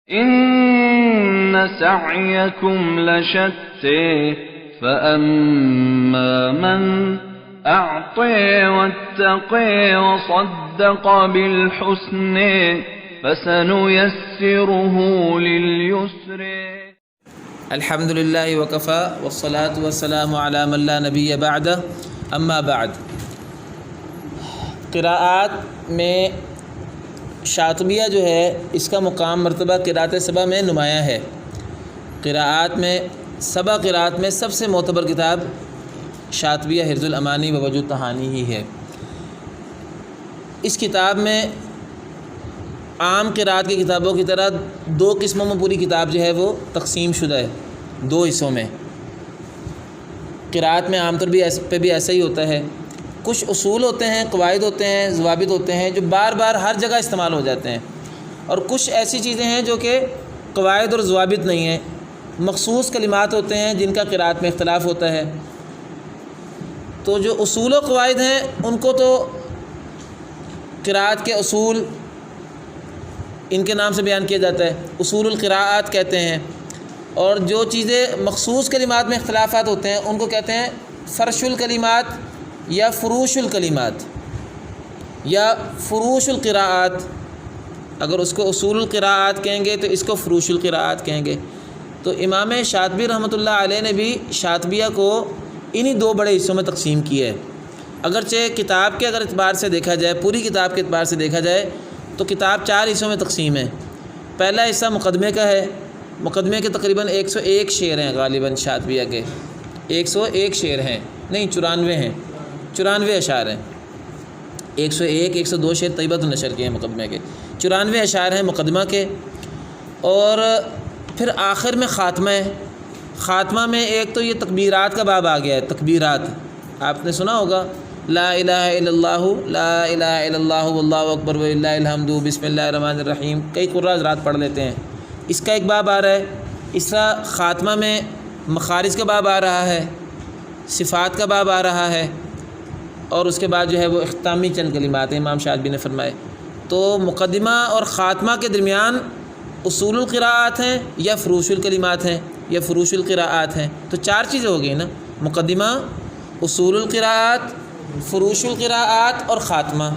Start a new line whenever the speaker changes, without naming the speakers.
إن سعيكم لشتى فأما من أعطى واتقى وصدق بالحسنى فسنيسره لليسر.
الحمد للہ وکفا والصلاة والسلام علی من لا نبی بعد اما بعد. قراءات میں شاطبیہ جو ہے اس کا مقام مرتبہ قراءت سبع میں نمایاں ہے. قراءات میں سبع قراءات میں سب سے معتبر کتاب شاطبیہ حرز الامانی و وجہ التہانی ہی ہے. اس کتاب میں عام قراءت کی کتابوں کی طرح دو قسموں میں پوری کتاب جو ہے وہ تقسیم شدہ ہے، دو حصوں میں. قراءت میں عام طور پہ بھی ایسا ہی ہوتا ہے. کچھ اصول ہوتے ہیں، قواعد ہوتے ہیں، ضوابط ہوتے ہیں جو بار بار ہر جگہ استعمال ہو جاتے ہیں، اور کچھ ایسی چیزیں ہیں جو کہ قواعد اور ضوابط نہیں ہیں، مخصوص کلمات ہوتے ہیں جن کا قراءت میں اختلاف ہوتا ہے. تو جو اصول و قواعد ہیں ان کو تو قراءت کے اصول ان کے نام سے بیان کیا جاتا ہے، اصول القراءات کہتے ہیں. اور جو چیزیں مخصوص کلمات میں اختلافات ہوتے ہیں ان کو کہتے ہیں فرش الکلمات یا فروش الکلمات یا فروش القراءات. اگر اس کو اصول القراءات کہیں گے تو اس کو فروش القراءات کہیں گے. تو امام شاطبی رحمۃ اللہ علیہ نے بھی شاطبیہ کو انہی دو بڑے حصوں میں تقسیم کیا ہے. اگرچہ کتاب کے اگر اعتبار سے دیکھا جائے، پوری کتاب کے اعتبار سے دیکھا جائے تو کتاب 4 حصوں میں تقسیم ہے. پہلا حصہ مقدمے کا ہے. مقدمے کے تقریباً 101 شعر ہیں غالباً شاطبیہ کے. 101 شعر ہیں، نہیں 94 ہیں، 94 اشعار ہیں. 101 102 شعر طیبۃ النشر کے ہیں مقدمے کے، 94 اشعار ہیں مقدمہ کے. اور پھر آخر میں خاتمہ ہے. خاتمہ میں ایک تو یہ تکبیرات کا باب آ گیا ہے. تکبیرات آپ نے سنا ہوگا، لا الہ الا اللہ، لا الہ الا اللہ واللہ اکبر وللہ الحمد، بسم اللہ الرحمن الرحیم. کئی قراء حضرات پڑھ لیتے ہیں. اس کا ایک باب آ رہا ہے. اس طرح خاتمہ میں مخارج کا باب آ رہا ہے، صفات کا باب آ رہا ہے، اور اس کے بعد جو ہے وہ اختتامی چند کلمات ہیں امام شاطبی نے فرمائے. تو مقدمہ اور خاتمہ کے درمیان اصول القراءات ہیں یا فروش الکلمات ہیں یا فروش القراءات ہیں. تو 4 چیزیں ہو گئی نا، مقدمہ، اصول القراءات، فروش القراءات اور خاتمہ.